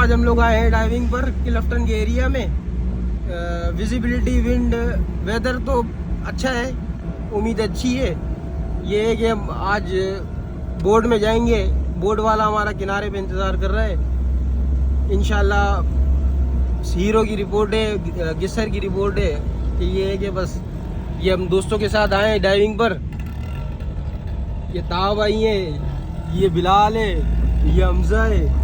आज हम लोग आए हैं डाइविंग पर क्लिफ्टन के एरिया में। विजिबिलिटी, विंड, वेदर तो अच्छा है, उम्मीद अच्छी है। ये है कि हम आज बोर्ड में जाएंगे, बोर्ड वाला हमारा किनारे पे इंतज़ार कर रहा है। इंशाल्लाह हीरो की रिपोर्ट है, गिस्सर की रिपोर्ट है कि ये है कि बस ये हम दोस्तों के साथ आए हैं डाइविंग पर। ये ताब आई है, ये बिलाल है, ये हमजा है।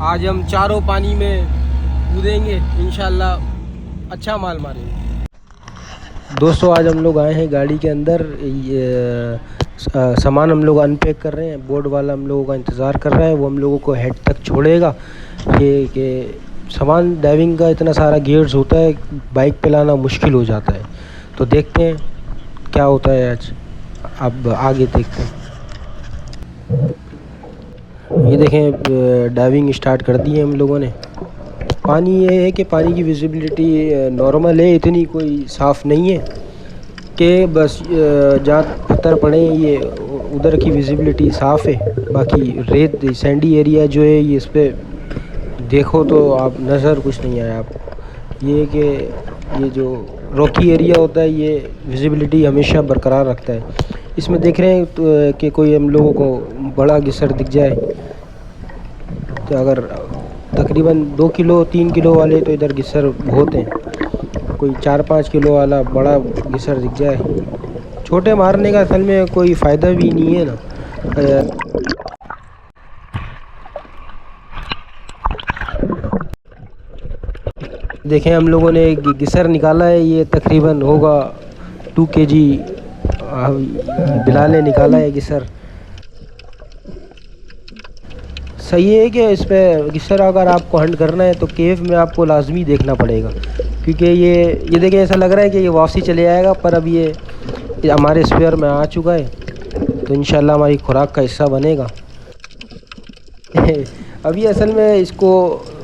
आज हम चारों पानी में कूदेंगे, इंशाल्लाह अच्छा माल मारेंगे। दोस्तों आज हम लोग आए हैं गाड़ी के अंदर, सामान हम लोग अनपैक कर रहे हैं। बोर्ड वाला हम लोगों का इंतज़ार कर रहा है, वो हम लोगों को हेड तक छोड़ेगा। ये कि सामान डाइविंग का इतना सारा गियर्स होता है, बाइक पे लाना मुश्किल हो जाता है। तो देखते हैं क्या होता है आज, अब आगे देखते हैं। ये देखें डाइविंग स्टार्ट कर दी है हम लोगों ने। पानी ये है कि पानी की विजिबिलिटी नॉर्मल है, इतनी कोई साफ़ नहीं है कि बस जहाँ पत्थर पड़े हैं ये उधर की विजिबिलिटी साफ़ है। बाकी रेत सैंडी एरिया जो है ये इस पर देखो तो आप नज़र कुछ नहीं आया आपको। ये कि ये जो रॉकी एरिया होता है ये विजिबिलिटी हमेशा बरकरार रखता है। इसमें देख रहे हैं तो कि कोई हम लोगों को बड़ा गिसर दिख जाए तो अगर तकरीबन 2 किलो 3 किलो वाले तो इधर गिसर बहुत हैं, कोई 4-5 किलो वाला बड़ा गिसर दिख जाए। छोटे मारने का असल में कोई फ़ायदा भी नहीं है ना। देखें हम लोगों ने गिसर निकाला है, ये तकरीबन होगा 2 kg। बिलाल ने निकाला है गिसर। सही है कि इस पर गिसर अगर आपको हंट करना है तो केव में आपको लाजमी देखना पड़ेगा, क्योंकि ये देखें ऐसा लग रहा है कि ये वापसी चले आएगा, पर अब ये हमारे स्पेयर में आ चुका है तो इंशाल्लाह हमारी खुराक का हिस्सा बनेगा। अभी असल में इसको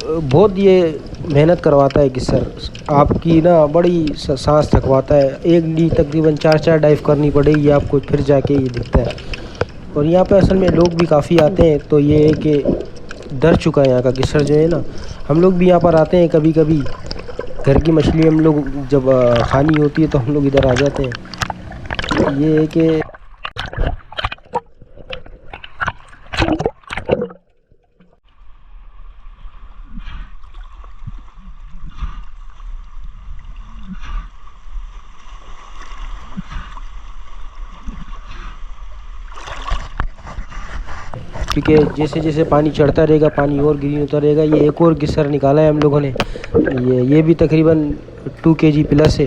बहुत ये मेहनत करवाता है गिसर, आपकी ना बड़ी सांस थकवाता है। एक डी तकरीबन 4 डाइव करनी पड़ेगी आपको, फिर जाके ये दिखता है। और यहाँ पे असल में लोग भी काफ़ी आते हैं, तो ये है कि डर चुका है यहाँ का गिसर जो है ना। हम लोग भी यहाँ पर आते हैं कभी कभी, घर की मछली हम लोग जब खानी होती है तो हम लोग इधर आ जाते हैं। ये है कि क्योंकि जैसे जैसे पानी चढ़ता रहेगा पानी और ग्रीन होता रहेगा। ये एक और गिसर निकाला है हम लोगों ने, ये भी तकरीबन 2 kg प्लस है।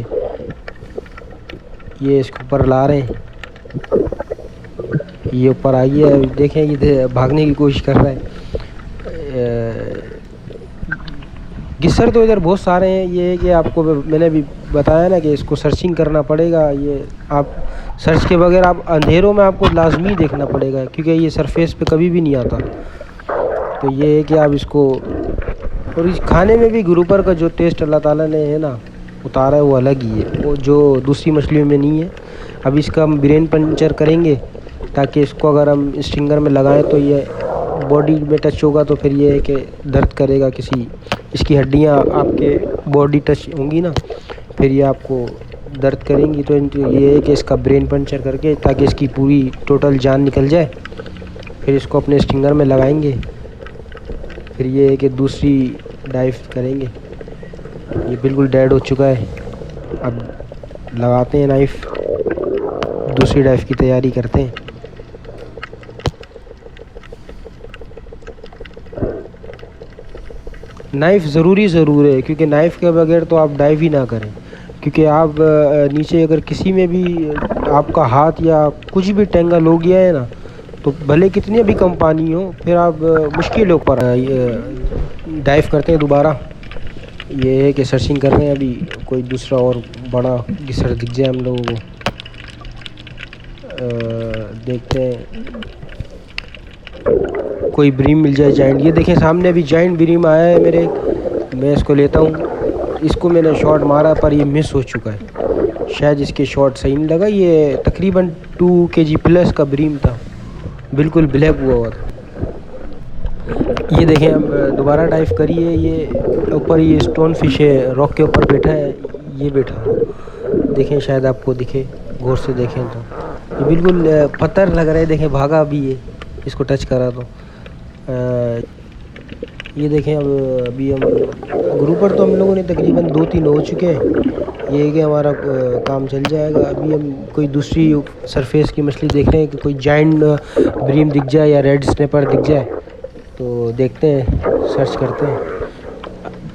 ये इसके ऊपर ला रहे हैं, ये ऊपर आ गया है। देखें ये भागने की कोशिश कर रहा है। गिसर तो इधर बहुत सारे हैं। ये है कि आपको मैंने भी बताया ना कि इसको सर्चिंग करना पड़ेगा। ये आप सर्च के बगैर आप अंधेरों में आपको लाजमी देखना पड़ेगा, क्योंकि ये सरफेस पे कभी भी नहीं आता। तो ये है कि आप इसको, और इस खाने में भी ग्रुपर का जो टेस्ट अल्लाह ताला ने है ना उतारा है वो अलग ही है, वो जो दूसरी मछलियों में नहीं है। अब इसका हम ब्रेन पंचर करेंगे ताकि इसको अगर हम स्टिंगर में लगाएं तो ये बॉडी में टच होगा तो फिर ये है कि दर्द करेगा, किसी इसकी हड्डियां आपके बॉडी टच होंगी ना, फिर ये आपको दर्द करेंगी। तो ये है कि इसका ब्रेन पंचर करके ताकि इसकी पूरी टोटल जान निकल जाए, फिर इसको अपने स्टिंगर में लगाएंगे। फिर ये है कि दूसरी डाइव करेंगे। ये बिल्कुल डेड हो चुका है, अब लगाते हैं नाइफ, दूसरी डाइव की तैयारी करते हैं। नाइफ़ ज़रूर है, क्योंकि नाइफ़ के बगैर तो आप डाइव ही ना करें, क्योंकि आप नीचे अगर किसी में भी आपका हाथ या कुछ भी टेंगल हो गया है ना, तो भले कितनी भी कम पानी हो फिर आप मुश्किल ऊपर डाइव करते हैं दोबारा। ये है कि सर्चिंग कर रहे हैं, अभी कोई दूसरा और बड़ा गिसर दिख जाए हम लोगों को। देखते हैं कोई ब्रीम मिल जाए जाइंट। ये देखें सामने अभी जाइंट ब्रीम आया है मेरे, मैं इसको लेता हूँ। इसको मैंने शॉट मारा पर ये मिस हो चुका है, शायद इसके शॉट सही नहीं लगा। ये तकरीबन 2 kg प्लस का ब्रीम था, बिल्कुल ब्लैक हुआ था। ये देखें, अब दोबारा डाइव करिए। ये ऊपर ये स्टोन फिश है, रॉक के ऊपर बैठा है, ये बैठा देखें, शायद आपको दिखे, गौर से देखें तो ये बिल्कुल पत्थर लग रहा है। देखें भागा भी है, इसको टच करा तो ये देखें। अब अभी हम ग्रुपर तो हम लोगों ने तकरीबन 2-3 हो चुके हैं। ये कि हमारा काम चल जाएगा। अभी हम कोई दूसरी सरफेस की मछली देख रहे हैं कि कोई जायंट ब्रीम दिख जाए या रेड स्नैपर दिख जाए तो देखते हैं, सर्च करते हैं।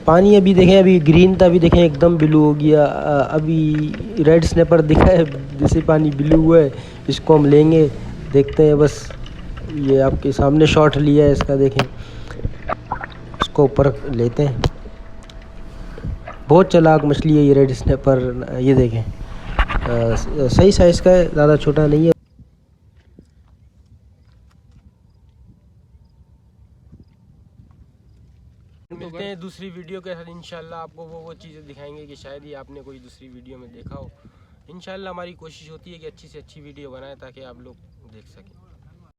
पानी अभी देखें, अभी ग्रीन था, अभी देखें एकदम ब्लू हो गया। अभी रेड स्नैपर दिखा है, जैसे पानी ब्लू हुआ है, इसको हम लेंगे, देखते हैं। बस ये आपके सामने शॉट लिया है इसका, देखें, इसको ऊपर लेते हैं। बहुत चालाक मछली है ये रेड स्नैपर। ये देखें, सही साइज़ का है, ज़्यादा छोटा नहीं है। मिलते हैं दूसरी वीडियो के साथ इंशाल्लाह। आपको वो चीज़ें दिखाएंगे कि शायद ही आपने कोई दूसरी वीडियो में देखा हो। इंशाल्लाह हमारी कोशिश होती है कि अच्छी से अच्छी वीडियो बनाएं ताकि आप लोग देख सकें।